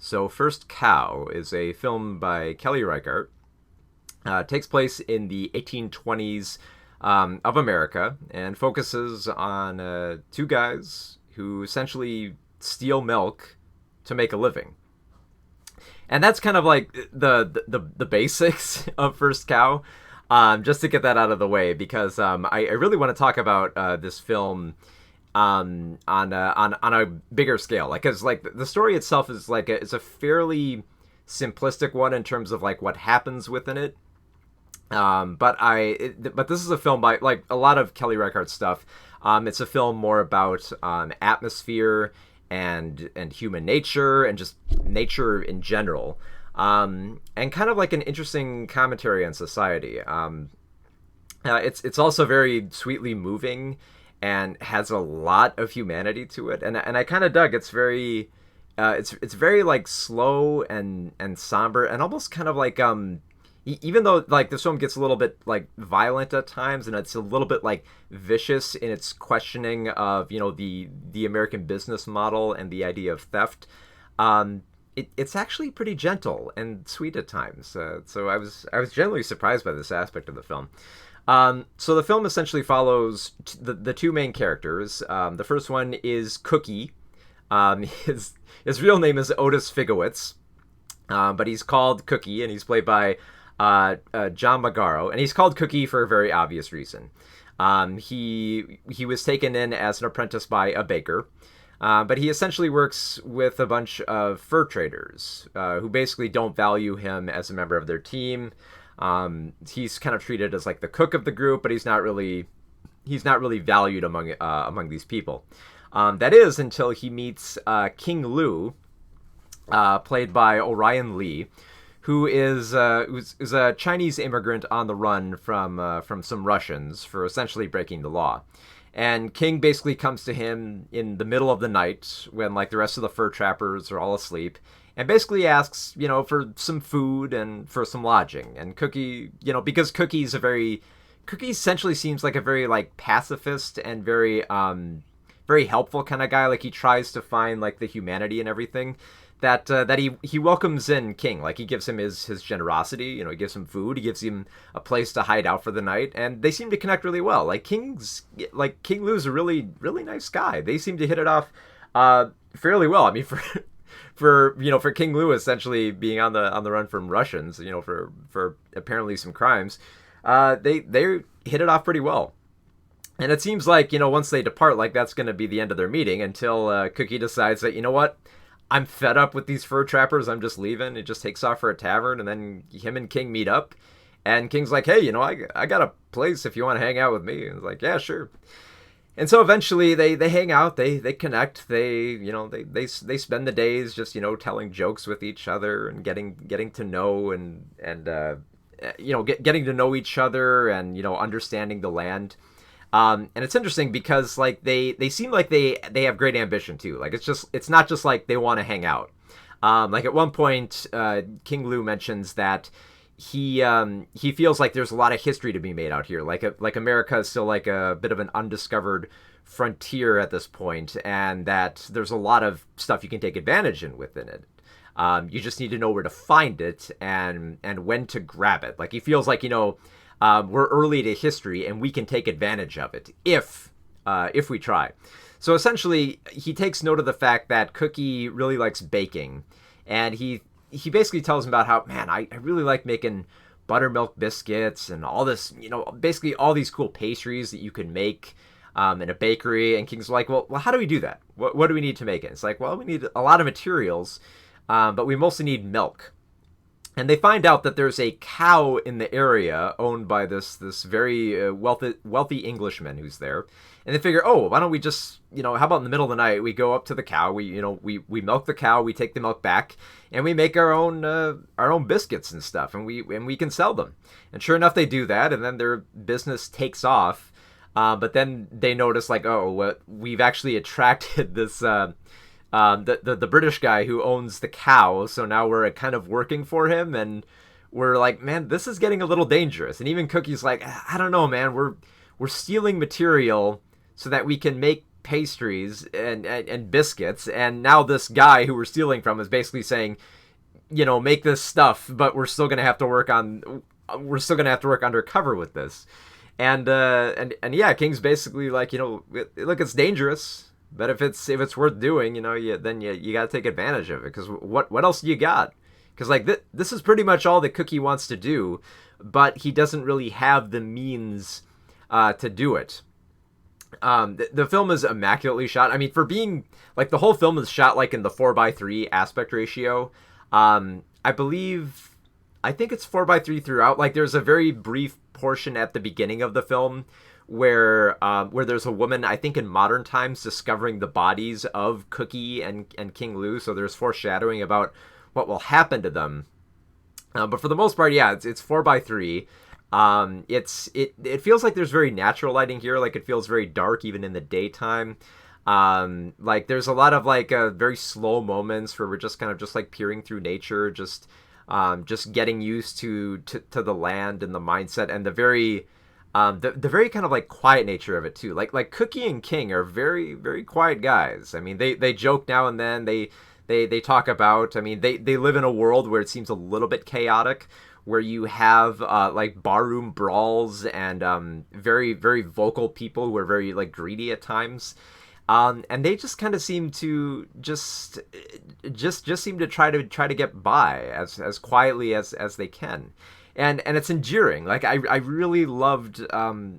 So, First Cow is a film by Kelly Reichardt. Takes place in the 1820s of America and focuses on two guys who essentially steal milk to make a living. And that's kind of like the basics of First Cow. Just to get that out of the way, because I really want to talk about this film on a bigger scale, like because like the story itself is like it's a fairly simplistic one in terms of like what happens within it. But this is a film by like a lot of Kelly Reichardt's stuff. It's a film more about atmosphere and human nature and just nature in general, and kind of like an interesting commentary on society. It's also very sweetly moving and has a lot of humanity to it, and I kind of dug. It's very it's very like slow and somber and almost kind of like even though like this film gets a little bit like violent at times and it's a little bit like vicious in its questioning of the American business model and the idea of theft. It's actually pretty gentle and sweet at times. So I was generally surprised by this aspect of the film. So the film essentially follows the two main characters. The first one is Cookie. His real name is Otis Figowitz, but he's called Cookie, and he's played by John Magaro, and he's called Cookie for a very obvious reason. He was taken in as an apprentice by a baker, but he essentially works with a bunch of fur traders who basically don't value him as a member of their team. He's kind of treated as like the cook of the group, but he's not really valued among these people. That is until he meets King Lu, played by Orion Lee, who is a Chinese immigrant on the run from some Russians for essentially breaking the law. And King basically comes to him in the middle of the night when like the rest of the fur trappers are all asleep, and basically asks, for some food and for some lodging. And Cookie, because Cookie essentially seems like a very like pacifist and very very helpful kind of guy. Like he tries to find like the humanity and everything. That he welcomes in King. Like he gives him his generosity, he gives him food, he gives him a place to hide out for the night, and they seem to connect really well. Like King Lou's a really really nice guy. They seem to hit it off fairly well. I mean, for King Lou essentially being on the run from Russians, for apparently some crimes, they hit it off pretty well. And it seems like once they depart, like that's going to be the end of their meeting until Cookie decides that what, I'm fed up with these fur trappers. I'm just leaving. It just takes off for a tavern, and then him and King meet up. And King's like, hey, I got a place if you want to hang out with me. And it's like, yeah, sure. And so eventually they hang out. They connect. They spend the days just telling jokes with each other and getting to know and getting to know each other and understanding the land. And it's interesting because like they seem like they have great ambition too. Like it's not just like they want to hang out. Like at one point, King Lou mentions that he feels like there's a lot of history to be made out here. Like America is still like a bit of an undiscovered frontier at this point, and that there's a lot of stuff you can take advantage in within it. You just need to know where to find it and when to grab it. Like he feels like we're early to history, and we can take advantage of it if we try. So essentially, he takes note of the fact that Cookie really likes baking, and he basically tells him about how, man, I really like making buttermilk biscuits and all this, basically all these cool pastries that you can make in a bakery. And King's like, well, how do we do that? What do we need to make it? It's like, well, we need a lot of materials, but we mostly need milk. And they find out that there's a cow in the area owned by this very wealthy Englishman who's there. And they figure, oh, why don't we just, how about in the middle of the night, we go up to the cow, we milk the cow, we take the milk back, and we make our own biscuits and stuff, and we can sell them. And sure enough, they do that, and then their business takes off. But then they notice, like, oh, we've actually attracted this the British guy who owns the cow, so now we're kind of working for him, and we're like, man, this is getting a little dangerous. And even Cookie's like, I don't know, man, we're stealing material so that we can make pastries and biscuits, and now this guy who we're stealing from is basically saying, make this stuff, but we're still gonna have to work undercover with this. And yeah, King's basically like, look, it's dangerous, but if it's worth doing, then you got to take advantage of it, because what else do you got? Because like this is pretty much all that Cookie wants to do, but he doesn't really have the means to do it. The film is immaculately shot. I mean, for being like, the whole film is shot like in the 4:3 aspect ratio. I think it's 4:3 throughout. Like, there's a very brief portion at the beginning of the film where there's a woman, I think in modern times, discovering the bodies of Cookie and King Lou. So there's foreshadowing about what will happen to them. But for the most part, yeah, it's 4:3. It feels like there's very natural lighting here. Like, it feels very dark even in the daytime. Like, there's a lot of like very slow moments where we're just kind of just like peering through nature, just getting used to the land and the mindset, and the very kind of like quiet nature of it too. Like Cookie and King are very, very quiet guys. I mean, they joke now and then. They talk about, I mean, they live in a world where it seems a little bit chaotic, where you have like barroom brawls and very, very vocal people who are very like greedy at times. And they just kind of seem to just seem to try to get by as quietly as they can. And it's endearing. Like, I really loved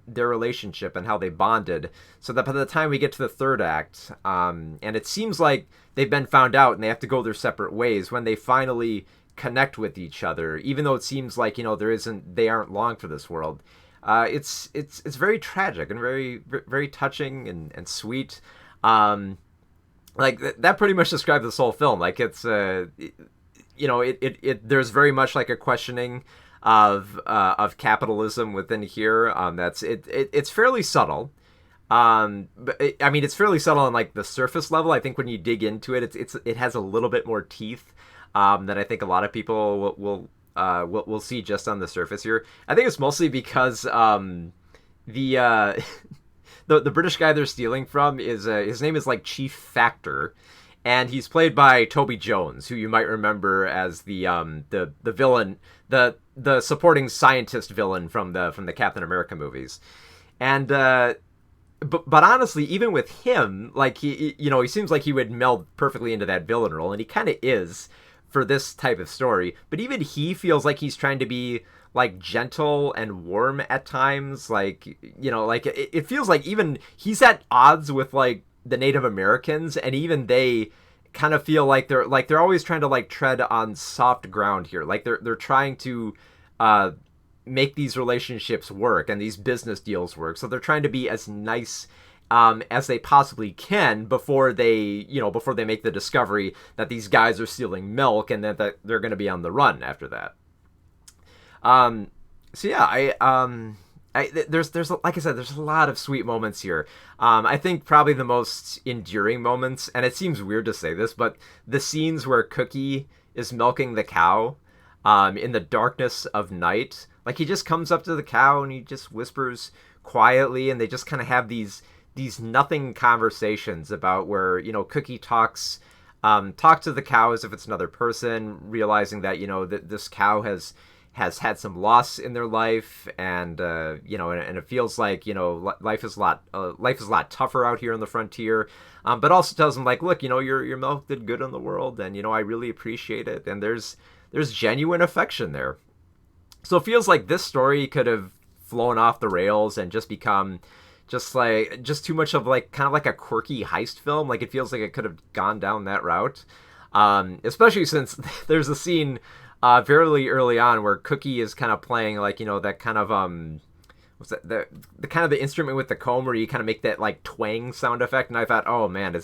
their relationship and how they bonded. So that by the time we get to the third act, and it seems like they've been found out and they have to go their separate ways, when they finally connect with each other, even though it seems like, they aren't long for this world. It's very tragic and very, very touching and sweet. Like, that pretty much describes this whole film. Like, it's there's very much like a questioning of capitalism within here. It's fairly subtle. But I mean, it's fairly subtle on like the surface level. I think when you dig into it, it has a little bit more teeth than I think a lot of people will see just on the surface here. I think it's mostly because the British guy they're stealing from is his name is like Chief Factor, and he's played by Toby Jones, who you might remember as the villain, the supporting scientist villain from the Captain America movies. And but honestly, even with him, like, he seems like he would meld perfectly into that villain role, and he kind of is for this type of story. But even he feels like he's trying to be like gentle and warm at times. Like, like it feels like even he's at odds with like the Native Americans, and even they kind of feel like they're always trying to like tread on soft ground here. Like, they're trying to make these relationships work and these business deals work. So they're trying to be as nice as they possibly can before they make the discovery that these guys are stealing milk, and that they're going to be on the run after that. So yeah, there's like I said, there's a lot of sweet moments here. I think probably the most endearing moments, and it seems weird to say this, but the scenes where Cookie is milking the cow, in the darkness of night. Like, he just comes up to the cow and he just whispers quietly, and they just kind of have these nothing conversations about where, Cookie talks to the cow as if it's another person, realizing that, that this cow has had some loss in their life, and and it feels like, life is a lot tougher out here on the frontier, but also tells them, like, look, your milk did good in the world, and I really appreciate it, and there's genuine affection there. So it feels like this story could have flown off the rails and just become just too much of like kind of like a quirky heist film. Like, it feels like it could have gone down that route, especially since there's a scene fairly early on where Cookie is kind of playing like, that kind of what's that, the kind of the instrument with the comb where you kind of make that like twang sound effect, and I thought, oh man, are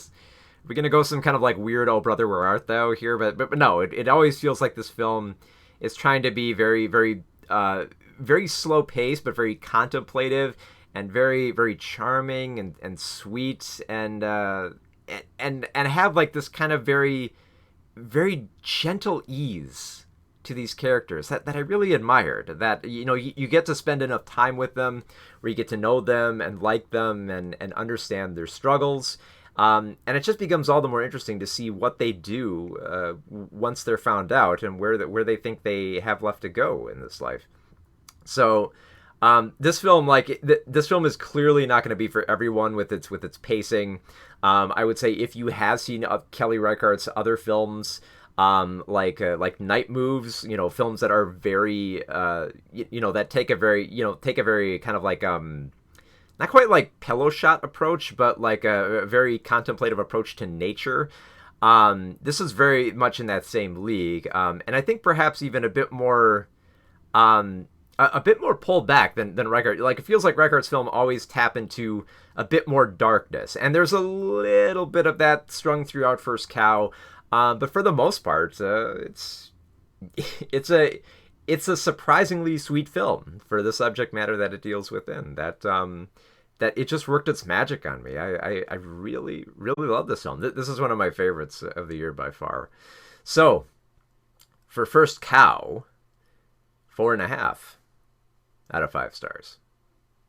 we gonna go some kind of like weird "Oh Brother, Where Art Thou" here? But no, it always feels like this film is trying to be very, very very slow paced, but very contemplative and very, very charming and sweet, and have like this kind of very, very gentle ease to these characters that I really admired. That you get to spend enough time with them, where you get to know them and like them and understand their struggles. And it just becomes all the more interesting to see what they do once they're found out and where they think they have left to go in this life. So this film, this film is clearly not going to be for everyone with its pacing. I would say if you have seen Kelly Reichardt's other films, like Night Moves, films that are very, that take a very kind of like not quite like pillow shot approach, but like a very contemplative approach to nature. This is very much in that same league, and I think perhaps even a bit more. A bit more pulled back than Reichardt. Like, it feels like Reichardt's film always tap into a bit more darkness, and there's a little bit of that strung throughout First Cow, but for the most part, it's a surprisingly sweet film for the subject matter that it deals within. That it just worked its magic on me. I really love this film. This is one of my favorites of the year by far. So, for First Cow, 4.5 out of 5 stars.